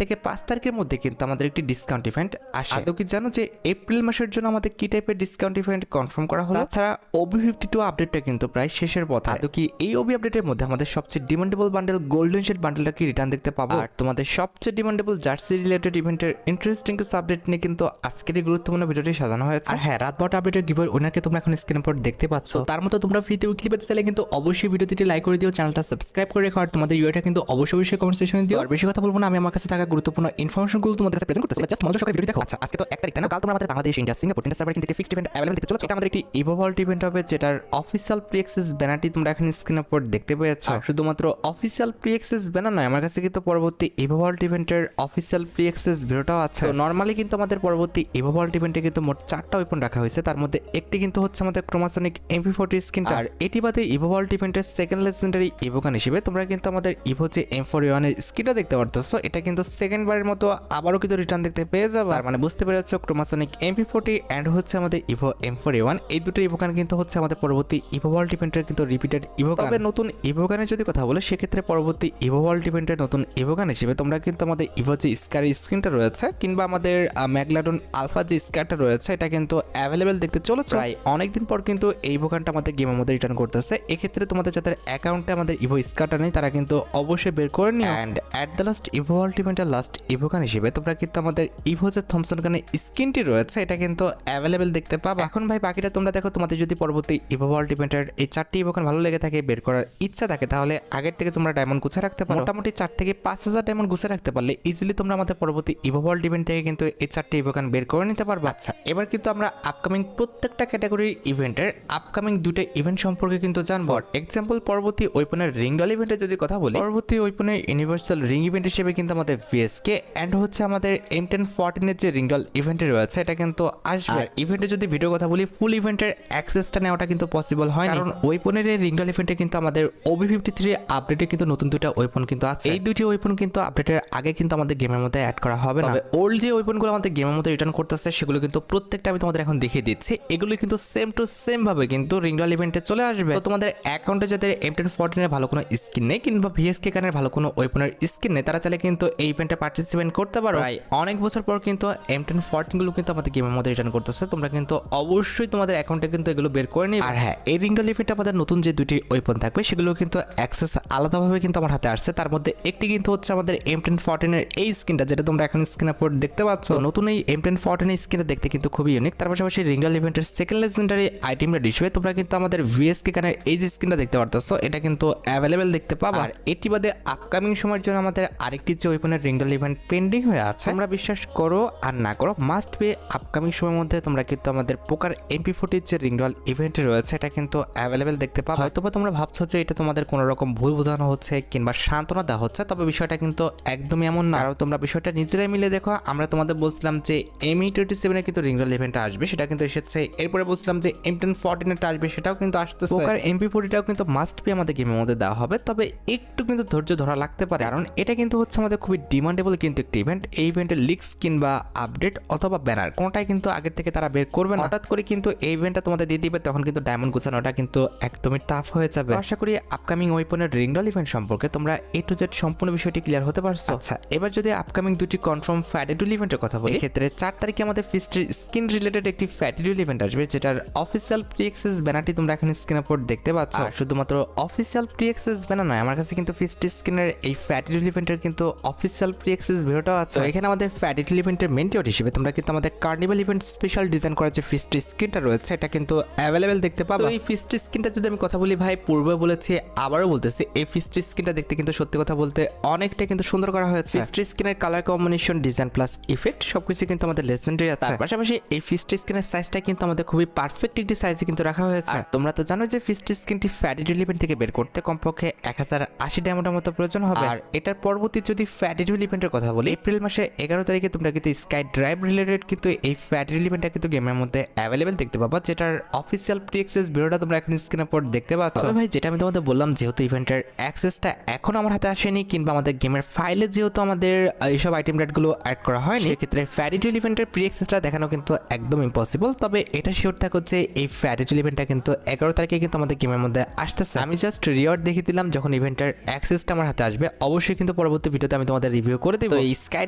থেকে 5 তারিখের মধ্যে কিন্তু আমাদের একটি ডিসকাউন্ট ইভেন্ট আসে। আদৌ কি জানো যে এপ্রিল মাসের জন্য আমাদের কি টাইপের ডিসকাউন্ট ইভেন্ট কনফার্ম করা হলো? তাছাড়া OB52 আপডেটটা কিন্তু প্রায় শেষের পথে। আদৌ কি এই OB আপডেটের মধ্যে আমাদের সবচেয়ে ডিমান্ডেবল বান্ডেল গোল্ডেন শেড বান্ডেলটা কি রিটার্ন দেখতে পাবো? আর তোমাদের সবচেয়ে ডিমান্ডেবল জার্সি রিলেটেড ইভেন্টের ইন্টারেস্টিং কিছু আপডেট নিয়ে কিন্তু আজকের এই গুরুত্বপূর্ণ ভিডিওটি সাজানো হয়েছে। আর হ্যাঁ, রাত 12টা আপডেটের গিভওয়ে উইনারকে তোমরা এখন স্ক্রিনের উপর দেখতে পাচ্ছ। তার মতো তোমরা ফ্রিতে উইকলি পেতে চাইলে কিন্তু অবশ্যই ভিডিওটি লাইক করে দিও, চ্যানেলটা সাবস্ক্রাইব করে রেখো, আর তোমাদের ইউআইটা কিন্তু অবশ্যই কমেন্ট সেকশনে দিও। আর বেশি কথা বলবো না, আমি আমার কাছে থাকা গুরুত্বপূর্ণ ইনফরমেশনগুলো তোমাদের কাছে প্রেজেন্ট করতেছি। জাস্ট মনোযোগ সহকারে ভিডিও দেখো। আচ্ছা, আজকে তো 1 তারিখ তাই না? কাল তোমরা আমাদের বাংলাদেশ, ইন্ডিয়া, সিঙ্গাপুর তিনটা সার্ভারে কিন্তু একটি ফিক্সড ইভেন্ট অ্যাভেলেবল দেখতে চলেছে। এটা আমাদের একটি ইভো ভল্ট ইভেন্ট হবে, যেটার অফিসিয়াল প্রি অ্যাক্সেস ব্যানারটি তোমরা এখন স্ক্রিনের উপর দেখতে পেয়েছ। শুধুমাত্র অফিসিয়াল প্রি অ্যাক্সেস ব্যানার নয়, আমার কাছে কিন্তু পরবর্তী ইভো ভল্ট ইভেন্টের অফিসিয়াল প্রি অ্যাক্সেস ভিডিওটাও আছে। তো নরমালি কিন্তু আমাদের পরবর্তী ইভো ভল্ট ইভেন্টে কিন্তু মোট 4টা ওয়েপন রাখা হয়েছে। তার মধ্যে একটি কিন্তু হচ্ছে আমাদের ক্রোমাসনিক MP40 স্কিনটা। আর এটি বাদে ইভো ভল্ট ইভেন্টের সেকেন্ড লেজেন্ডারি ইভোগান হিসেবে তোমরা কিন্তু আমাদের ইভো যে M41 এর স্কিনটা দেখতে পারতেছো, এটা কিন্তু সেকেন্ড বারের মতো আবারও কিন্তু রিটার্ন দেখতে পেয়ে যাবে। আর মানে বুঝতে পেরেছো, ক্রোমাসনিক MP40 এন্ড হচ্ছে আমাদের ইভো M41, এই দুটো ইভোগান কিন্তু হচ্ছে আমাদের পরবর্তী ইভো ভল্ট ইভেন্টের কিন্তু রিপিটেড ইভোগান। তবে নতুন ইভোগানের যদি কথা বলে, সেক্ষেত্রে পরবর্তী ইভো ভল্ট ইভেন্টের নতুন ইভোগান হিসেবে তোমরা কিন্তু আমাদের ইভো যে স্কার স্কিনটা রয়েছে কিংবা আমাদের ম্যাগলাডন আলফা যে স্কারটা রয়েছে, এটা কিন্তু অ্যাভেলেবেল দেখতে চলেছে। প্রায় অনেকদিন পর কিন্তু এই ইভোগানটা আমাদের গেমের মধ্যে রিটার্ন করতেছে। এক্ষেত্রে তোমাদের যাদের অ্যাকাউন্টে আমাদের ইভো স্কারটা নেই, তারা কিন্তু অবশ্যই বের করে নিও। And at the last Ivo vault ইভেন্টের লাস্ট ইভোগান হিসেবে তোমরা কিন্তু আমাদের ইভো যে থমসন গানের স্কিনটি রয়েছে, এটা কিন্তু অ্যাভেলেবেল দেখতে পাবে। এখন ভাই বাকিটা তোমরা দেখো, তোমাদের যদি পরবর্তী ইভো ভল্ট ইভেন্টের এই 4টি ইভোগান ভালো লেগে থাকে, বের করার ইচ্ছা থাকে, তাহলে আগের থেকে তোমরা ডায়মন্ড গুছিয়ে রাখতে পারো। মোটামুটি 4 থেকে 5,000 ডায়মন্ড গুছিয়ে রাখতে পারলে ইজিলি তোমরা আমাদের পরবর্তী ইভো ভল্ট ইভেন্ট থেকে কিন্তু এই 4টি ইভোগান বের করে নিতে পারবে। আচ্ছা, এবার কিন্তু আমরা আপকামিং প্রত্যেকটা ক্যাটাগরির ইভেন্টের আপকামিং দুটো ইভেন্ট সম্পর্কে কিন্তু জানবো। এক্সাম্পল, পরবর্তী ওয়েপনের রিং ডল ইভেন্টের যদি কথা বলি, পরবর্তী ওয়েপনের ইউনিভার্সাল রিং ইভেন্ট হিসেবে কিন্তু আমাদের VSK এন্ড হচ্ছে আমাদের M1014 এর যে রিং ডল ইভেন্ট রয়েছে, এটা কিন্তু আসবে। আর ইভেন্টে যদি ভিডিও কথা বলি, ফুল ইভেন্টের অ্যাক্সেসটা নেওয়াটা কিন্তু পসিবল হয় না, কারণ ওয়েপনের এই রিং ডল ইভেন্টে কিন্তু আমাদের OB53 আপডেটে কিন্তু নতুন দুটো ওয়েপন কিন্তু আছে। এই দুটি ওয়েপন কিন্তু আপডেটের আগে কিন্তু আমাদের গেমের মধ্যে অ্যাড করা হবে না। ওল্ড যে ওয়েপনগুলো আমাদের গেমের মধ্যে রিটার্ন করতেছে, সেগুলো কিন্তু প্রত্যেকটা আমি তোমাদের এখন দেখিয়ে দিচ্ছি। এগুলো কিন্তু সেম টু সেম ভাবে কিন্তু রিং ডল ইভেন্টে চলে আসবে। তো তোমাদের অ্যাকাউন্টে যাদের M1014 এর ভালো কোনো স্কিন নেই কিংবা VSK গানের ভালো কোনো ওয়েপনের স্কিন নেই, তারা চাইলে কিন্তু এই ইভেন্টে পার্টিসিপেট করতে পারো। অনেক বছর পর কিন্তু M1014 গুলো কিন্তু আমাদের গেমের মধ্যে রিটার্ন করতেছে। তোমরা কিন্তু অবশ্যই তোমাদের অ্যাকাউন্টে কিন্তু এগুলো বের করে নিবে। আর হ্যাঁ, এই রিং ডল ইভেন্টে আমাদের নতুন যে দুটি ওয়েপন থাকবে, সেগুলো কিন্তু অ্যাক্সেস আলাদাভাবে কিন্তু আমার হাতে আসছে। তার মধ্যে একটি কিন্তু হচ্ছে আমাদের M1014 এর এই স্কিনটা, যেটা তোমরা এখন স্ক্রিনের উপর দেখতে পাচ্ছ। নতুন এই M1014 এর স্কিনটা দেখতে কিন্তু খুবই ইউনিক। তার পাশাপাশি রিং ডল ইভেন্টের সেকেন্ড লেজেন্ডারি আইটেম রেড হিসেবে তোমরা কিন্তু আমাদের VSK গানের এই যে স্কিনটা দেখতে পারতেছো, এটা কিন্তু অ্যাভেলেবেল দেখতে পাবা। আর এটি বাদে আপকামিং সময়ের জন্য আমাদের আরেকটি যে ওয়েপনের রিং ডল ইভেন্ট পেন্ডিং হয়ে আছে, তোমরা বিশ্বাস করো আর না করো, মাস্ট বি আপকামিং সময়ের মধ্যে তোমরা কিন্তু আমাদের পোকার MP40 যে রিং ডল ইভেন্ট রয়েছে, এটা কিন্তু অ্যাভেলেবেল দেখতে পাবা। হয়তোবা তোমরা ভাবছো যে এটা তোমাদের কোনো রকম ভুল বোঝানো হচ্ছে কিংবা সান্ত্বনা দেওয়া হচ্ছে, তবে বিষয়টা কিন্তু একদমই এমন না। আর তোমরা বিষয়টা নিজেরাই মিলে দেখো। আমরা তোমাদের বলছিলাম যে ME27 এর কিন্তু রিং ডল ইভেন্টটা আসবে, সেটা কিন্তু এসেছে। এরপরে বলছিলাম যে M1014 এরটা আসবে, সেটাও কিন্তু আসতেছে। পোকার MP40টাও কিন্তু মাস্ট বি আমাদের গেমের মধ্যে দেওয়া হবে, তবে একটু কিন্তু ধৈর্য ধরা লাগতে পারে, কারণ এটা কিন্তু হচ্ছে আমাদের খুবই ডিমান্ডেবল কিন্তু একটি ইভেন্ট। এই ইভেন্টের লিক্স কিংবা আপডেট অথবা ব্যানার কোনটাই কিন্তু আগের থেকে তারা বের করবে না। হঠাৎ করে কিন্তু এই ইভেন্টটা তোমাদের দিয়ে দিবে, তখন কিন্তু ডায়মন্ড গোছানোটা কিন্তু একদমই টাফ হয়ে যাবে। আশা করি আপকামিং ওয়েপনের রিং ডল ইভেন্ট সম্পর্কে তোমরা A to Z সম্পূর্ণ বিষয়টি ক্লিয়ার হতে পারছো। আচ্ছা, এবার যদি আপকামিং দুটি কনফার্ম ফ্যাটিডুল ইভেন্টের কথা বলি, ক্ষেত্রে 4 তারিখে আমাদের ফিস্টের স্কিন রিলেটেড একটি ফ্যাটিডুল ইভেন্ট আসবে, যেটার অফিসিয়াল প্রি অ্যাক্সেস ব্যানারটি তোমরা এখন স্ক্রিনের উপর দেখতে পাচ্ছ। আর শুধুমাত্র অফিসিয়াল প্রি অ্যাক্সেস ব্যানার নয়, আমার কাছে কিন্তু ফিস্ট স্কিনের এই ফ্যাটিডুল ইভেন্টের কিন্তু অফিসিয়াল প্রি অ্যাক্সেস ভিডিওটাও আছে। তো এখানে আমাদের ফ্যাটিডুল ইভেন্টের মেন টিওট হিসেবে তোমরা কিন্তু আমাদের কার্নিভাল ইভেন্ট স্পেশাল ডিজাইন করা যে ফিস্ট স্কিনটা রয়েছে, এটা কিন্তু অ্যাভেলেবেল দেখতে পাবো। এই ফিস্ট স্কিনটা যদি আমি কথা বলি ভাই, পূর্বে বলেছি আবারও বলতেছি, এই ফিস্ট স্কিনটা দেখতে কিন্তু সত্যি কথা বলতে অনেকটা কিন্তু সুন্দর করা হয়েছে। ফিস্ট স্কিনের colour combination, design plus effect সবকিছু কিন্তু আমাদের লেজেন্ডারি আছে। পাশাপাশি এই ফিস্ট স্কিনের সাইজটা কিন্তু আমাদের খুবই পারফেক্ট একটি সাইজে কিন্তু রাখা হয়েছে। তোমরা তো জানো যে ফিস্ট স্কিনটি ফ্যাটিডুল ইভেন্ট থেকে বের করতে কমপক্ষে 1080 ডায়মন্ডের মতো প্রয়োজন হবে। আর এটার পরবর্তী যদি ফ্যাটিডুল ইভেন্টের কথা বলি, এপ্রিল মাসে 11 তারিখে তোমরা কিন্তু স্কাই ড্রাইভ রিলেটেড কিন্তু এই ফ্যাটিডুল ইভেন্টটা কিন্তু গেমের মধ্যে অ্যাভেলেবেল দেখতে পাবা, যেটার অফিসিয়াল প্রি অ্যাক্সেস ভিডিওটা তোমরা এখন স্ক্রিনের উপর দেখতে পাচ্ছ। ভাই, যেটা আমি তোমাদের বললাম, যেহেতু ইভেন্টের অ্যাক্সেসটা এখন আমার হাতে আসেনি কিংবা আমাদের গেমের ফাইলে যেহেতু আমাদের এইসব আইটেম রেটগুলো অ্যাড করা হয়নি, সেক্ষেত্রে ফ্যাটিডুল ইভেন্টের প্রি অ্যাক্সেসটা দেখানো কিন্তু একদম ইম্পসিবল। তবে এটা শিওর থাকো হচ্ছে এই ফ্যাটিডুল ইভেন্টটা কিন্তু 11 তারিখে কিন্তু আমাদের গেমের মধ্যে আসতেছে। আমি জাস্ট রিওয়ার্ড দেখিয়ে দিলাম, যখন ইভেন্টের অ্যাক্সেসটা আমার হাতে আসবে অবশ্যই কিন্তু পরবর্তী ভিডিওতে আমি তোমাদের রিভিউ রিভিউ করে দেবো। তো এই স্কাই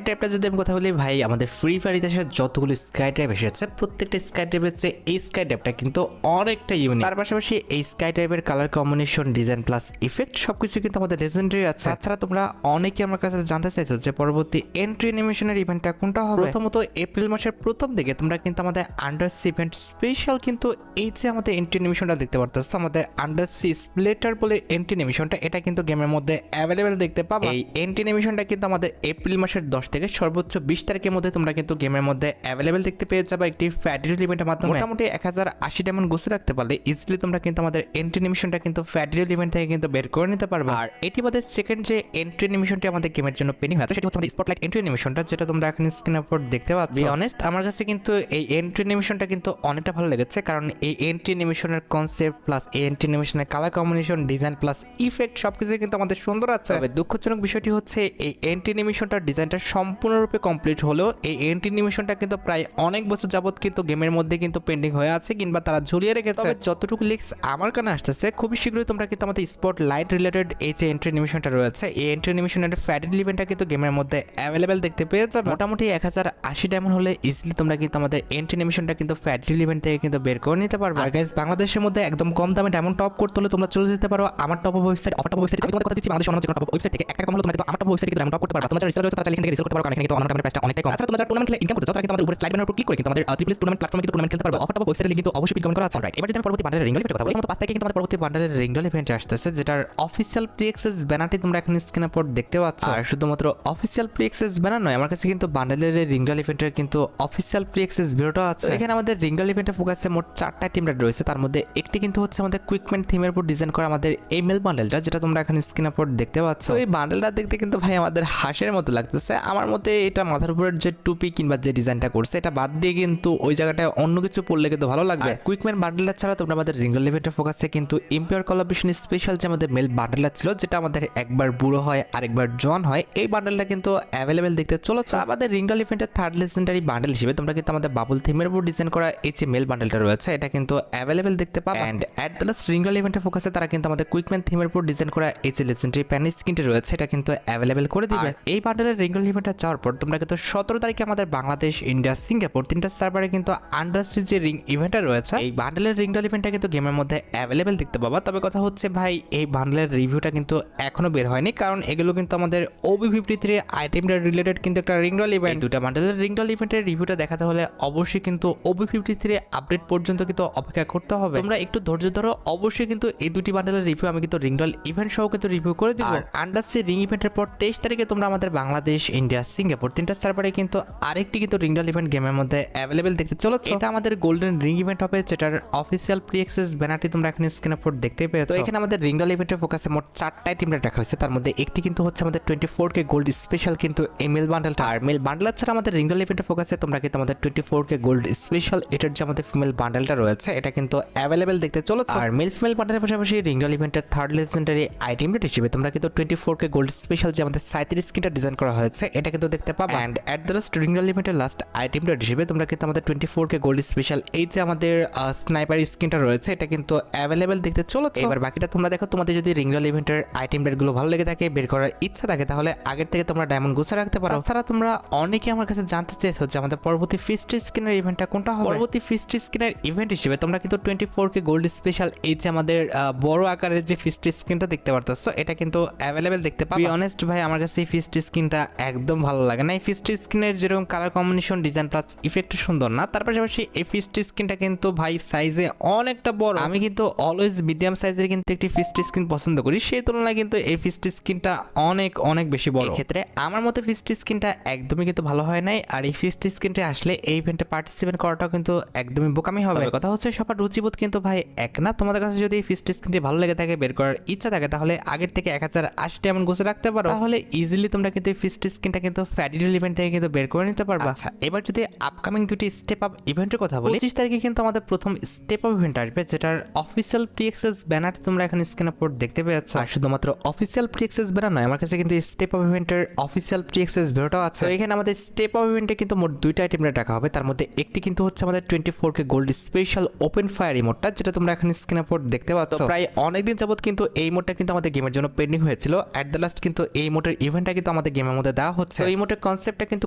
ড্রাইভটা যদি আমি কথা বলি ভাই, আমাদের ফ্রি ফায়ার ইতিহাসে যতগুলো স্কাই ড্রাইভ এসেছে প্রত্যেকটা স্কাই ড্রাইভের চেয়ে এই স্কাই ড্রাইভটা কিন্তু অনেকটা ইউনিক। তার পাশাপাশি এই স্কাই ড্রাইভের colour combination, design plus effect সবকিছু কিন্তু আমাদের লেজেন্ডারি আছে। তাছাড়া তোমরা অনেকে আমার কাছে জানতে চাইছো যে পরবর্তী এন্ট্রি অ্যানিমেশনের ইভেন্টটা কোনটা হবে। প্রথমত এপ্রিল মাসের প্রথম দিকে তোমরা কিন্তু আমাদের আন্ডারসি ইভেন্ট স্পেশাল কিন্তু এই যে আমাদের এন্ট্রি অ্যানিমেশনটা দেখতে পারতেছো, আমাদের আন্ডারসি স্প্লেটার বলে এন্ট্রি অ্যানিমেশনটা, এটা কিন্তু গেমের মধ্যে অ্যাভেলেবেল দেখতে পাবে। এই এন্ট্রি অ্যানিমেশনটা কিন্তু আমাদের এপ্রিল মাসের 10 থেকে সর্বোচ্চ 20 তারিখের মধ্যে তোমরা কিন্তু গেমের মধ্যে অ্যাভেলেবেল দেখতে পেয়ে যাবে একটি ফ্যাডরিল ইভেন্টের মাধ্যমে। মোটামুটি 1080 ডায়মন্ড গুছে রাখতে পারলে ইজিলি তোমরা কিন্তু আমাদের এন্ট্রি অ্যানিমেশনটা কিন্তু ফ্যাডরিল ইভেন্ট থেকে কিন্তু বের করে নিতে পারবে। আর এটি আমাদের সেকেন্ড যে এন্ট্রি অ্যানিমেশনটি আমাদের গেমের জন্য পেন্ডিং আছে সেটা হচ্ছে আমাদের স্পটলাইট এন্ট্রি অ্যানিমেশনটা, যেটা তোমরা এখন স্ক্রিনের উপর দেখতে পাচ্ছ। বি অনেস্ট, আমার কাছে কিন্তু এই এন্ট্রি অ্যানিমেশনটা কিন্তু অনেকটা ভালো লেগেছে, কারণ এই এন্ট্রি অ্যানিমেশনের কনসেপ্ট প্লাস এই এন্ট্রি অ্যানিমেশনের colour combination, design plus effect সবকিছু কিন্তু আমাদের সুন্দর আছে। তবে দুঃখজনক বিষয়টি হচ্ছে এই এন্ট্রি অ্যানিমেশনটার ডিজাইনটা সম্পূর্ণরূপে কমপ্লিট হলেও এই এন্ট্রি অ্যানিমেশনটা কিন্তু প্রায় অনেক বছর যাবত কিন্তু গেমের মধ্যে কিন্তু পেন্ডিং হয়ে আছে কিংবা তারা ঝুলিয়ে রেখেছে। যতটুকু লিক্স আমার কানে আসতেছে খুবই শীঘ্রই তোমরা কিন্তু আমাদের স্পট লাইট রিলেটেড এই যে এন্ট্রি অ্যানিমেশনটা রয়েছে, এই এন্ট্রি অ্যানিমেশনের ফ্যাডরিল ইভেন্টটা কিন্তু গেমের মধ্যে অ্যাভেলেবেল দেখতে পেয়ে যাবে। মোটামুটি 1080 ডায়মন্ড হলে ইজিলি তোমরা কিন্তু আমাদের এন্ট্রি অ্যানিমেশনটা কিন্তু ফ্যাডরিল ইভেন্ট থেকে কিন্তু বের করে নিতে পারবে। আর গাইস, বাংলাদেশের মধ্যে একদম কম দামে ডায়মন্ড টপ করতে হলে তোমরা চলে যেতে পারো আমার top website, offer top website. আমি তোমাদের কথা দিচ্ছি, বাংলাদেশের অন্য যে কোনো টপ ওয়েবসাইট থেকে 1 টাকা কম হলে তোমরা কিন্তু আমার টপ ওয়েবসাইটে কিন্তু ডায়মন্ড টপ করতে পারবে। তোমরা যারা রিসেল রয়েছে তারা চাইলে এখান থেকে রিসেল করতে পারো, কারণ এখানে কিন্তু আমার ডায়মন্ডের প্রাইসটা অনেকটাই কম। আচ্ছা, তোমরা যারা টুর্নামেন্ট খেলে ইনকাম করতে চাও তারা কিন্তু আমাদের উপরে স্লাইড বাটনের উপর ক্লিক করে কিন্তু আমাদের ট্রিপল টুর্নামেন্ট প্ল্যাটফর্মে কিন্তু টুর্নামেন্ট খেলতে পারবে। অফার টপ ওয়েবসাইটের লিংক কিন্তু অবশ্যই কমেন্ট করা আছে। রাইট, এবার যদি আমি পরবর্তী বান্ডেলের রিঙ্গল ইভেন্টের কথা বলি, প্রথমত 5 তারিখে কিন্তু আমাদের পরবর্তী বান্ডেলের রিঙ্গল ইভেন্ট আসতেছে, যেটার অফিসিয়াল প্রি অ্যাক্সেস ব্যানারটি তোমরা এখন স্ক্রিনের উপর দেখতে পাচ্ছ। আর শুধুমাত্র অফিসিয়াল প্রি অ্যাক্সেস ব্যানার নয়, আমার কাছে কিন্তু বান্ডেলের রিঙ্গল ইভেন্টের কিন্তু অফিসিয়াল প্রি অ্যাক্সেস ভিডিওটা আছে। এখানে আমাদের রিঙ্গল ইভেন্টের ফোকাসে মোট 4টা টিম রেড রয়েছে, তার মধ্যে একটি কিন্তু হচ্ছে আমাদের কুইকম্যান থিমের উপর ডিজাইন করা আমাদের এই মেল বান্ডেলটা, যেটা তোমরা এখন স্ক্রিনের উপর দেখতে পাচ্ছ। এই বান্ডেলটা দেখতে কিন্তু ভাই আমাদের হাঁসের মতো লাগতেছে। আমার মতে এটা মাথার উপরের যে টুপি কিংবা যে ডিজাইনটা করছে এটা বাদ দিয়ে কিন্তু ওই জায়গাটায় অন্য কিছু পড়লে কিন্তু ভালো লাগবে। কুইকম্যান বান্ডেলটা ছাড়া তোমরা আমাদের রিঙ্গল ইভেন্টের ফোকাসে কিন্তু ইম্পিয়ার কোলাবরেশন স্পেশাল যে আমাদের মেল বান্ডেলটা ছিল, যেটা আমাদের একবার বুড়ো হয় আরেকবার জোয়ান হয়, এই বান্ডেলটা কিন্তু অ্যাভেলেবেল দেখতে চলেছে। আমাদের রিঙ্গল ইভেন্টের থার্ড লেজেন্ডারি বান্ডেল হিসেবে তোমরা কিন্তু আমাদের বাবল থিমের উপর ডিজাইন করা এই যে মেল বান্ডেলটা রয়েছে এটা কিন্তু অ্যাভেলেবেল দেখতে পাবে। এন্ড এট দ্য লাস্ট রিঙ্গল ইভেন্টের ফোকাসে তারা কিন্তু আমাদের কুইকম্যান থিমের উপর ডিজাইন করা এই যে লেজেন্ডারি প্যান স্কিনটি রয়েছে এটা কিন্তু অ্যাভেলেবেল করে দিবে। এই বান্ডেলের রিঙ্গল ইভেন্টটা যাওয়ার পর তোমরা কিন্তু 17 তারিখে আমাদের বাংলাদেশ, ইন্ডিয়া, সিঙ্গাপুর 3টা সার্ভারে কিন্তু আন্ডারসি যে রিং ইভেন্টটা রয়েছে এই বান্ডেলের রিঙ্গল ইভেন্টটা কিন্তু গেমের মধ্যে অ্যাভেলেবেল দেখতে পাবা। তবে কথা হচ্ছে ভাই, এই বান্ডেলের রিভিউটা কিন্তু এখনো বের হয়নি, কারণ এগুলো কিন্তু আমাদের OB53 আইটেম রিলেটেড কিন্তু একটা রিঙ্গল ইভেন্ট। দুটা বান্ডেলের রিঙ্গল ইভেন্টের রিভিউটা দেখাতে হলে অবশ্যই কিন্তু OB53 আপডেট পর্যন্ত কিন্তু অপেক্ষা করতে হবে। তোমরা একটু ধৈর্য ধরো, অবশ্যই কিন্তু এই দুটি বান্ডেলের রিভিউ আমি কিন্তু রিঙ্গল ইভেন্ট সহ কিন্তু রিভিউ করে দিব। আন্ডারসি রিং ইভেন্টের পর 23 তারিখে তোমরা আমাদের বাংলাদেশ, ইন্ডিয়া, সিঙ্গাপুর 3টা সার্ভারে কিন্তু আরেকটি কিন্তু রিঙ্গল ইভেন্ট গেমের মধ্যে অ্যাভেলেবেল দেখতে চলেছে। এটা আমাদের গোল্ডেন রিং ইভেন্ট হবে, যেটার অফিসিয়াল প্রি অ্যাক্সেস ব্যানারটি তোমরা এখন স্ক্রিনের উপর দেখতে পেয়েছো। তো এখানে আমাদের রিঙ্গল ইভেন্টের ফোকাসে মোট 4টা টিম রাখা হয়েছে, তার মধ্যে একটি কিন্তু হচ্ছে আমাদের 24K গোল্ড স্পেশাল কিন্তু এই মেল বান্ডেলটা। আর মেল বান্ডেল ছাড়া আমাদের রিঙ্গল ইভেন্টের ফোকাসে তোমরা কিন্তু আমাদের 24K গোল্ড স্পেশাল এটার যে আমাদের ফিমেল বান্ডেলটা রয়েছে এটা কিন্তু অ্যাভেলেবেল দেখতে চলেছে। আর মেল ফিমেল বান্ডেলের পাশাপাশি রিঙ্গল ইভেন্টের থার্ড লেজেন্ডারি আইটেম রেট হিসেবে তোমরা কিন্তু 24K গোল্ড স্পেশাল যে আমাদের 37 স্কিনটা ডিজাইন করা হয়েছে এটা কিন্তু দেখতে পাবে। এন্ড এট দ্য লাস্ট রিঙ্গল ইভেন্টের লাস্ট আইটেম রেট হিসেবে তোমরা কিন্তু আমাদের 24K গোল্ড স্পেশাল এই যে আমাদের স্নাইপার স্কিনটা রয়েছে এটা কিন্তু অ্যাভেলেবেল দেখতে চলেছে। এবার বাকিটা তোমরা দেখো, তোমাদের যদি রিঙ্গল ইভেন্টের আইটেম রেটগুলো ভালো লেগে থাকে, বের করার ইচ্ছা থাকে, তাহলে আগের থেকে তোমরা ডায়মন্ড গুছা রাখতে পারো। তাছাড়া তোমরা অনেকে আমার কাছে জানতে চেয়েছো যে আমাদের পরবর্তী ফিস্ট স্কিনের ইভেন্টটা কোনটা হবে। পরবর্তী ফিস্ট স্কিনের ইভেন্ট হিসেবে তোমরা কিন্তু 24K গোল্ড স্পেশাল এই যে আমাদের বড় আকারের যে ফিস্ট স্কিনটা দেখতে পারতেছো এটা কিন্তু অ্যাভেলেবেল দেখতে পাবে। অনেস্ট ভাই, আমার কাছে এই ফিস্ট স্কিনটা একদম ভালো লাগে না। এই ফিস্ট স্কিনের যেরকম colour combination, design plus effect সুন্দর না, তার পাশাপাশি এই ফিস্ট স্কিনটা কিন্তু ভাই সাইজে অনেকটা বড়। আমি কিন্তু অলওয়েজ মিডিয়াম সাইজের কিন্তু একটি ফিস্ট স্কিন পছন্দ করি, সেই তুলনায় কিন্তু এই ফিস্ট স্কিনটা অনেক অনেক বেশি বড়। ক্ষেত্রে আমার মতে ফিস্ট স্কিনটা একদমই কিন্তু ভালো হয় নাই। আর এই ফিস্ট স্কিনটা আসলে এই ইভেন্টে পার্টিসিপেট করাটাও কিন্তু একদমই বোকামি হবে। কথা হচ্ছে সবার রুচিবোধ কিন্তু ভাই এক না। তোমাদের কাছে যদি এই ফিস্ট স্কিনটি ভালো লেগে থাকে, বের করার ইচ্ছা থাকে, তাহলে আগের থেকে 1080 ডায়মন্ড গুছে রাখতে পারো, তাহলে ইজিলি তোমরা কিন্তু এই ফিস্ট স্কিনটা কিন্তু ফ্যাডিডল ইভেন্ট থেকে কিন্তু বের করে নিতে পারবা। আচ্ছা, এবার যদি আপকামিং দুটি স্টেপ আপ ইভেন্টের কথা বলি, 25 তারিখে কিন্তু আমাদের প্রথম স্টেপ আপ ইভেন্ট আসবে, যেটার অফিসিয়াল প্রি অ্যাক্সেস ব্যানার তোমরা এখন স্ক্রিনের উপর দেখতে পেয়েছো। আর শুধুমাত্র অফিসিয়াল প্রি অ্যাক্সেস ব্যানার নয়, আমার কাছে কিন্তু স্টেপ আপ ইভেন্টের অফিসিয়াল প্রি অ্যাক্সেস ভিডিওটাও আছে। তো এখানে আমাদের স্টেপ আপ ইভেন্টে কিন্তু মোট 2টা আইটেম রাখা হবে, তার মধ্যে একটি কিন্তু হচ্ছে আমাদের 24K gold special open fire ইমোটটা, যেটা তোমরা এখন স্ক্রিনের উপর দেখতে পাচ্ছ। প্রায় অনেকদিন যাবত কিন্তু এই ইমোটটা কিন্তু আমাদের গেমের জন্য পেন্ডিং হয়েছিল। এট দ্য লাস্ট কিন্তু এই ইমোটের ইভেন্টটা কিন্তু আমাদের গেমের মধ্যে দেওয়া হচ্ছে। তো এই মোটের কনসেপ্টটা কিন্তু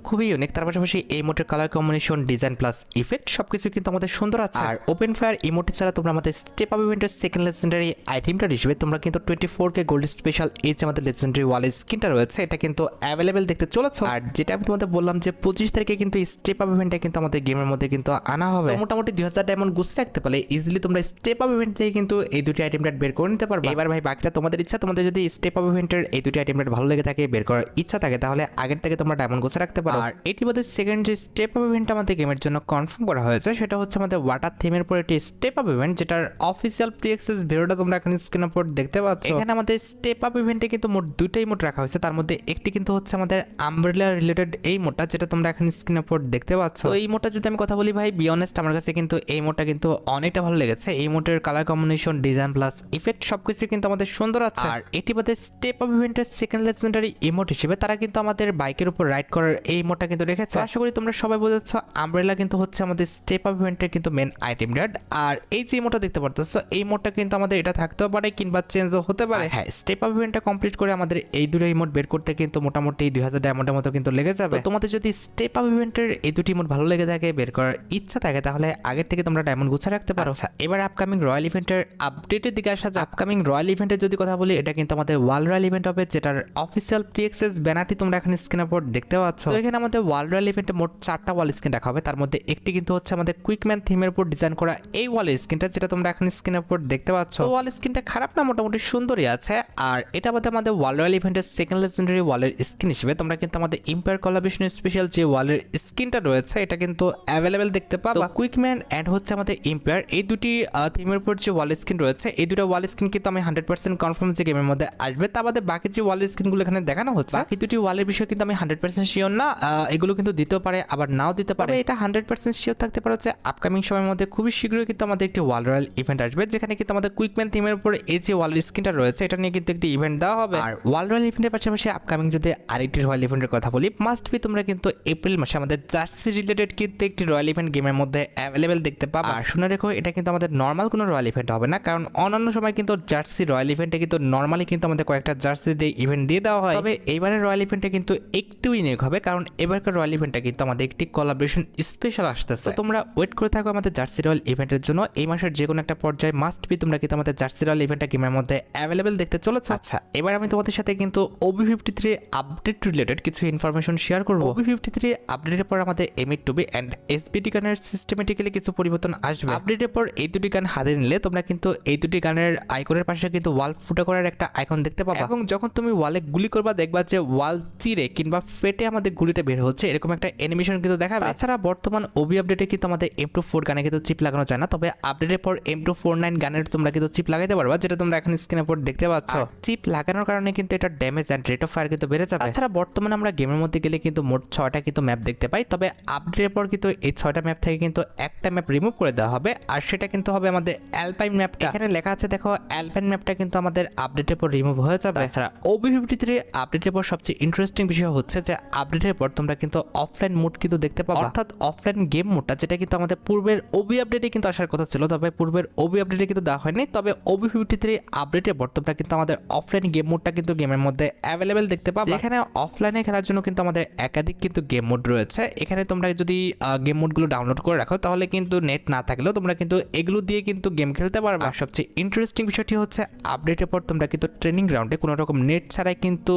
খুবই ইউনিক, তার পাশাপাশি এই মোটের colour combination, design plus effect সবকিছু কিন্তু আমাদের সুন্দর আছে। আর ওপেন ফায়ার ইমোট ছাড়া তোমরা আমাদের স্টেপ আপ ইভেন্টের সেকেন্ড লেজেন্ডারি আইটেমটা হিসেবে তোমরা কিন্তু 24K গোল্ড স্পেশাল এই যে আমাদের লেজেন্ডারি ওয়াল স্কিনটা রয়েছে এটা কিন্তু অ্যাভেলেবেল দেখতে চলেছে। আর যেটা আমি তোমাদের বললাম যে 25 তারিখে কিন্তু স্টেপ আপ ইভেন্টটা কিন্তু আমাদের গেমের মধ্যে কিন্তু আনা হবে। মোটামুটি 2000 ডায়মন্ড গুছিয়ে রাখতে পারলে ইজিলি তোমরা স্টেপ আপ ইভেন্ট থেকে কিন্তু এই দুটি আইটেমটা বের করে নিতে পারবে। এবার ভাই বাকিটা তোমাদের ইচ্ছা, তোমাদের যদি স্টেপ আপ ইভেন্টের এই দুটি আইটেমটা ভালো লেগে থাকে, বের করার ইচ্ছা থাকে, তাহলে আগের থেকে তোমরা ডায়মন্ড গুছিয়ে রাখতে পারো। আর এটি বাদে সেকেন্ড যে স্টেপ আপ ইভেন্ট আমাদের গেমের জন্য কনফার্ম করা হয়েছে সেটা হচ্ছে আমাদের ওয়াটার থিমের পর একটি স্টেপ আপ ইভেন্ট, যেটার অফিসিয়াল প্রি অ্যাক্সেস ভিডিওটা তোমরা এখন স্ক্রিনের উপর দেখতে পাচ্ছ। এখানে আমাদের স্টেপ আপ ইভেন্টে কিন্তু মোট দুইটাই মোড রাখা হয়েছে, তার মধ্যে একটি কিন্তু হচ্ছে আমাদের আমব্রেলা রিলেটেড এই মোডটা, যেটা তোমরা এখন স্ক্রিনের উপর দেখতে পাচ্ছ। তো এই মোডটা যদি আমি কথা বলি ভাই, বি অনেস্ট আমার কাছে কিন্তু এই মোডটা কিন্তু অনেকটা ভালো লেগেছে। এই মোডের colour combination, design plus effect সবকিছু কিন্তু আমাদের সুন্দর আছে। আর এটি বাদে স্টেপ আপ ইভেন্টের সেকেন্ড লেজেন্ডারি ইমোট হিসেবে তারা কিন্তু আমাদের বাইকের উপর রাইড করার এই মোডটা কিন্তু রেখেছে। আশা করি তোমরা সবাই বুঝেছ আমব্রেলা কিন্তু হচ্ছে আমাদের স্টেপ আপ ইভেন্টের কিন্তু মেন আইটেম রেড। আর এই যে মোডটা দেখতে পারতেছো এই মোডটা কিন্তু আমাদের এটা থাকতেও পারে কিংবা চেঞ্জও হতে পারে। হ্যাঁ, স্টেপ আপ ইভেন্টটা কমপ্লিট করে আমাদের এই দুটো ইমোট বের করতে কিন্তু মোটামুটি 2000 ডায়মন্ডের মতো কিন্তু লেগে যাবে। তোমাদের যদি স্টেপ আপ ইভেন্টের এই দুটি ইমোট ভালো লেগে থাকে, বের করার ইচ্ছা থাকে, তাহলে আগের থেকে তোমরা ডায়মন্ড গুছিয়ে রাখতে পারো। আচ্ছা, এবার আপকামিং রয়্যাল ইভেন্টের আপডেটের দিকে আসা যাক। আপকামিং রয়্যাল ইভেন্টের যদি কথা বলি, এটা কিন্তু আমাদের ওয়ার্ল্ড রয়্যাল ইভেন্ট হবে, যেটার অফিসিয়াল প্রি অ্যাক্সেস ব্যানারটি তোমরা এখন স্ক্রিনের উপর দেখতে পাচ্ছ। তো এখানে আমাদের ওয়ার্ল্ড রয়্যাল ইভেন্টে মোট 4টা ওয়াল স্ক্রিন রাখা হবে, তার মধ্যে একটি কিন্তু হচ্ছে আমাদের কুইকম্যান থিমের উপর ডিজাইন করা এই ওয়াল স্ক্রিনটা, যেটা তোমরা এখন স্ক্রিনের উপর দেখতে পাচ্ছ। ওয়াল স্ক্রিনটা খারাপ না, মোটামুটি সুন্দরই আছে। আর এটা বাদে আমাদের ওয়ার্ল্ড রয়্যাল ইভেন্টের সেকেন্ড লেজেন্ডারি ওয়ালের স্কিন হিসেবে তোমরা কিন্তু আমাদের ইম্পায়ার কোলাবরেশন স্পেশাল যে ওয়ালের স্কিনটা রয়েছে এটা কিন্তু অ্যাভেলেবেল দেখতে পাবা। কুইকম্যান অ্যান্ড হচ্ছে আমাদের ইম্পায়ার এই দুটি থিমের উপর যে ওয়াল স্কিন রয়েছে, এই দুটো ওয়াল স্কিন কিন্তু আমি 100% কনফার্ম যে গেমের মধ্যে আসবে। তা বাদে বাকি যে ওয়াল স্কিনগুলো এখানে দেখানো হচ্ছে, বাকি দুটি ওয়ালের বিষয়ে কিন্তু আমি 100% শিওর না। এগুলো কিন্তু দিতেও পারে আবার নাও দিতে পারে। এটা 100% শিওর থাকতে পারে হচ্ছে আপকামিং সময়ের মধ্যে খুবই শীঘ্রই কিন্তু আমাদের একটি ওয়ার্ল্ড রয়্যাল ইভেন্ট আসবে, যেখানে কিন্তু আমাদের কুইকম্যান থিমের উপর এই যে ওয়াল স্কিনটা রয়েছে এটা নিয়ে কিন্তু একটি ইভেন্ট দেওয়া হবে। আর ওয়ার্ল্ড রয়্যাল ইভেন্টের পাশাপাশি আপকামিং যদি আরেকটি রয়্যাল ইভেন্টের কথা বলি, মাস্ট বি তোমরা কিন্তু এপ্রিল মাসে আমাদের জার্সি রিলেটেড কিন্তু একটি রয়্যাল ইভেন্ট গেমের মধ্যে অ্যাভেলেবেল দেখতে পাবা। আর শুনে রেখো, এটা কিন্তু আমাদের নর্মাল কোনো রয়্যাল ইভেন্ট হবে না, কারণ অন্যান্য সময় কিন্তু জার্সি রয়্যাল ইভেন্টে কিন্তু নর্মালি কিন্তু আমাদের কয়েকটা জার্সি দিয়ে ইভেন্ট দিয়ে দেওয়া হয়। তবে এবারের রয়্যাল ইভেন্টে কিন্তু একটু ইউনিক হবে, কারণ এবারকার রয়্যাল ইভেন্টটা কিন্তু আমাদের একটি কোলাবরেশন স্পেশাল আসতেছে। তোমরা ওয়েট করে থাকো আমাদের জার্সি রয়্যাল ইভেন্টের জন্য। এই মাসের যে কোনো একটা পর্যায়ে মাস্ট বি তোমরা কিন্তু আমাদের জার্সি রয়্যাল ইভেন্টটা গেমের মধ্যে অ্যাভেলেবেল দেখতে চলেছে। আচ্ছা, এবার আমি তোমাদের সাথে কিন্তু OB53 আপডেট রিলেটেড কিছু ইনফরমেশন শেয়ার করবো। OB53 আপডেটের পর আমাদের M8 এন্ড SBT গানের সিস্টেমেটিক্যালি কিছু পরিবর্তন আসবে। আপডেটের পর এই দুটি গান হাতে নিলে তোমরা কিন্তু এই দুটি গানের আইকনের পাশে কিন্তু ওয়াল ফুটা করার একটা আইকন দেখতে পাবা, এবং যখন তুমি ওয়ালে গুলি করবা দেখবা যে ওয়াল চিরে কিংবা ফেটে আমাদের গুলিটা বের হচ্ছে, এরকম একটা অ্যানিমেশন কিন্তু দেখাবে। তাছাড়া বর্তমান OB আপডেটে কিন্তু আমাদের M24 গানে কিন্তু চিপ লাগানো যায় না, তবে আপডেটের পর M249 গানের তোমরা কিন্তু চিপ লাগাইতে পারবা, যেটা তোমরা এখন স্ক্রিনের উপর দেখতে পাচ্ছ। চিপ লাগানোর কারণে কিন্তু এটা damage and rate of fire কিন্তু বেড়ে যাবে। তাছাড়া বর্তমানে আমরা গেমের মধ্যে গেলে কিন্তু মোট 6টা কিন্তু ম্যাপ দেখতে পাই, তবে আপডেটের পর কিন্তু এই 6টা ম্যাপ থেকে কিন্তু একটা ম্যাপ রিমুভ করে দেওয়া হবে, আর সেটা কিন্তু হবে আমাদের অ্যালপাইন ম্যাপটা। এখানে লেখা আছে দেখো, অ্যালপাইন ম্যাপটা কিন্তু আমাদের আপডেটের পর রিমুভ হয়ে যাবে। তাছাড়া OB53 আপডেটের পর সবচেয়ে ইন্টারেস্টিং বিষয় হচ্ছে যে আপডেটের পর তোমরা কিন্তু অফলাইন মোড কিন্তু দেখতে পাবা, অর্থাৎ অফলাইন গেম মোডটা, যেটা কিন্তু আমাদের পূর্বের OB আপডেটে কিন্তু আসার কথা ছিল, তবে পূর্বের OB আপডেটে কিন্তু দেওয়া হয়নি। তবে OB53 আপডেটের পর তোমরা কিন্তু আমাদের অফলাইন গেম মোডটা কিন্তু গেমের মধ্যে অ্যাভেলেবেল দেখতে পাবা। এখানে অফলাইনে খেলার জন্য কিন্তু আমাদের একাধিক কিন্তু গেম মোড রয়েছে। এখানে তোমরা যদি গেম মোডগুলো ডাউনলোড করে রাখো, তাহলে কিন্তু নেট না থাকলেও তোমরা কিন্তু এগুলো দিয়ে কিন্তু গেম খেলতে পারবা। সবচেয়ে ইন্টারেস্টিং বিষয়টি হচ্ছে আপডেটের পর তোমরা কিন্তু ট্রেনিং গ্রাউন্ডে কোনো রকম নেট ছাড়াই কিন্তু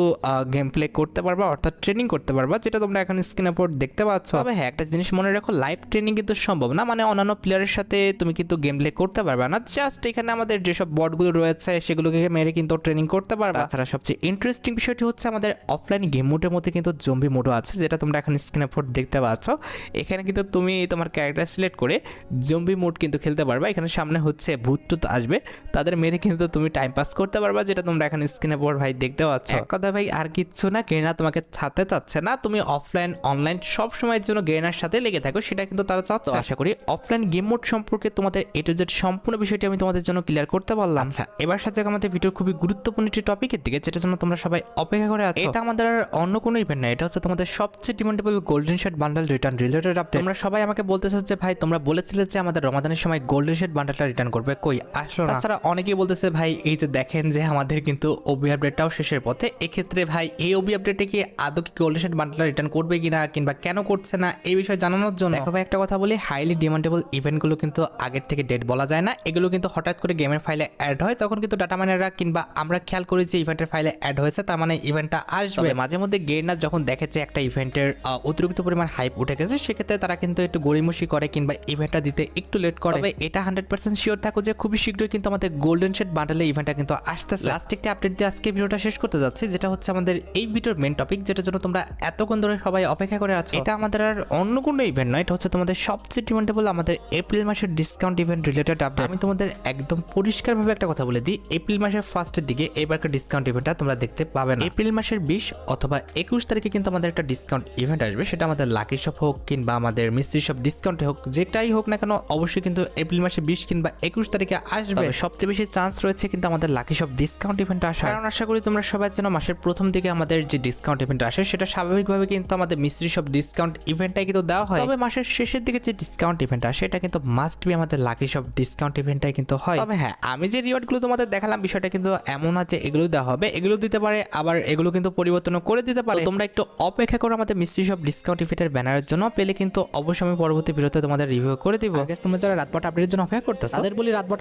গেম প্লে করতে পারবা, অর্থাৎ ট্রেনিং করতে পারবা, যেটা তোমরা এখন স্ক্রিনের উপর দেখতে পাচ্ছ। তবে হ্যাঁ, একটা জিনিস মনে রাখো, লাইভ ট্রেনিং কিন্তু সম্ভব না, মানে অন্যান্য প্লেয়ারের সাথে তুমি কিন্তু গেম প্লে করতে পারবে না। জাস্ট এখানে আমাদের যেসব বটগুলো রয়েছে সেগুলোকে মেরে কিন্তু ট্রেনিং করতে পারবে। তাছাড়া সবচেয়ে ইন্টারেস্টিং বিষয়টি হচ্ছে আমাদের অফলাইন গেম মোডের মধ্যে কিন্তু জম্বি মোডও আছে, যেটা তোমরা এখন স্ক্রিনের উপর দেখতে পাচ্ছ। এখানে কিন্তু তুমি তোমার ক্যারেক্টার সিলেক্ট করে জম্বি মোড কিন্তু খেলতে পারবা। এখানে সামনে হচ্ছে ভূত টুত আসবে, তাদের মেরে কিন্তু তুমি টাইম পাস করতে পারবা, যেটা তোমরা এখন স্ক্রিনের উপর ভাই দেখতে পাচ্ছ। কথা ভাই আর কিচ্ছু না, গেনা তোমাকে ছাড়তে চাচ্ছে না, তুমি অফলাইন অনলাইন সব সময়ের জন্য গেনার সাথে লেগে থাকো, সেটা কিন্তু তারা চাচ্ছে। আশা করি অফলাইন গেম মোড সম্পর্কে তোমাদের A to Z সম্পূর্ণ বিষয়টি আমি তোমাদের জন্য ক্লিয়ার করতে পারলাম। আচ্ছা, এবার সাথে আমাদের ভিডিওর খুবই গুরুত্বপূর্ণ একটি টপিকের দিকে, যেটার জন্য তোমরা সবাই অপেক্ষা করে আছো। এটা আমাদের আর অন্য কোনো ইভেন্ট না, এটা হচ্ছে তোমাদের সবচেয়ে demandable golden shade bundle return related update. তোমরা সবাই আমাকে বলতেছো যে ভাই তোমরা বলেছিলে যে আমাদের রমাদানের সময় গোল্ডেন শেড বান্ডেলটা রিটার্ন করবে, কই আসলো না। তাছাড়া অনেকেই বলতেছে ভাই এই যে দেখেন যে আমাদের কিন্তু OB আপডেটটাও শেষের পথে, এক্ষেত্রে ভাই এই ওবি আপডেটে কি আদৌ কি গোল্ডেন শেড বান্ডেলটা রিটার্ন করবে কিনা কিংবা কেন করছে না এই বিষয়ে জানানোর জন্য দেখো ভাই একটা কথা বলি, হাইলি ডিমান্ডেবল ইভেন্টগুলো কিন্তু আগের থেকে ডেট বলা যায় না, এগুলো কিন্তু হঠাৎ করে গেমের ফাইলে অ্যাড হয়, তখন কিন্তু ডাটা মাইনাররা কিংবা আমরা খেয়াল করি যে ইভেন্টের ফাইলে অ্যাড হয়েছে তার মানে ইভেন্টটা আসবে। মাঝে মধ্যে গেইনার যখন দেখেছে একটা ইভেন্টের অতিরিক্ত পরিমাণ হাইপ উঠে গেছে, সেক্ষেত্রে তারা কিন্তু একটু গড়িমসি করে কিংবা ইভেন্টটা দিতে একটু লেট করে। তবে এটা 100% শিওর থাকো যে খুবই শীঘ্রই কিন্তু আমাদের গোল্ডেন শেড বান্ডেলে ইভেন্টটা কিন্তু আসতেছে। লাস্ট একটা আপডেট দিয়ে আজকে ভিডিওটা শেষ করতে যাচ্ছি, যেটা হচ্ছে আমাদের এই ভিডিওর মেন টপিক, যেটার জন্য তোমরা এতক্ষণ ধরে সবাই অপেক্ষা করে আছো। এটা আমাদের আর অন্য কোনো ইভেন্ট নয়, এটা হচ্ছে তোমাদের সবচেয়ে ডিমান্ডেবল আমাদের এপ্রিল মাসের ডিসকাউন্ট ইভেন্ট রিলেটেড আপডেট। আমি তোমাদের একদম পরিষ্কারভাবে একটা কথা বলে দিই, এপ্রিল মাসের ফার্স্টের দিকে এবারকার ডিসকাউন্ট ইভেন্টটা তোমরা দেখতে পাবে না। এপ্রিল মাসের 20 অথবা 21 তারিখে কিন্তু আমাদের একটা ডিসকাউন্ট ইভেন্ট আসবে, সেটা আমাদের লাকি শপ হোক কিংবা আমাদের মিস্ট্রি শপ ডিসকাউন্টে হোক, যেটাই হোক না কেন অবশ্যই কিন্তু এপ্রিল মাসে 20 কিংবা 21 তারিখে আসবে। সবচেয়ে বেশি চান্স রয়েছে কিন্তু আমাদের লাকি শপ ডিসকাউন্ট ইভেন্ট আসার, কারণ আশা করি তোমরা সবাই যেন মাসের প্রথম দিকে আমাদের যে ডিসকাউন্ট ইভেন্ট আসে সেটা স্বাভাবিকভাবে কিন্তু আমাদের মিস্ট্রি শপ ডিসকাউন্ট ইভেন্টটাই কিন্তু দেওয়া হয়। তবে মাসের শেষের দিকে যে ডিসকাউন্ট ইভেন্ট আসে এটা কিন্তু মাস্ট বি আমাদের লাকি শপ ডিসকাউন্ট ইভেন্টটাই কিন্তু হয়। তবে হ্যাঁ, আমি যে রিওয়ার্ডগুলো তোমাদের দেখালাম বিষয়টা কিন্তু এমন না যে এগুলো দেওয়া হবে, এগুলো দিতে পারে আবার এগুলো কিন্তু পরিবর্তন করে দিতে পারে। তোমরা একটু অপেক্ষা করো আমাদের মিস্ট্রি শপ ডিসকাউন্ট ইভেন্টের ব্যানারের জন্য, পেলে কিন্তু অবশ্যই আমি পরবর্তী ভিডিওতে তোমাদের রিভিউ করে দিব। তোমরা যারা রাতবাট আপডেটের জন্য অপেক্ষা করতেছো তাদের বলি রাতবাট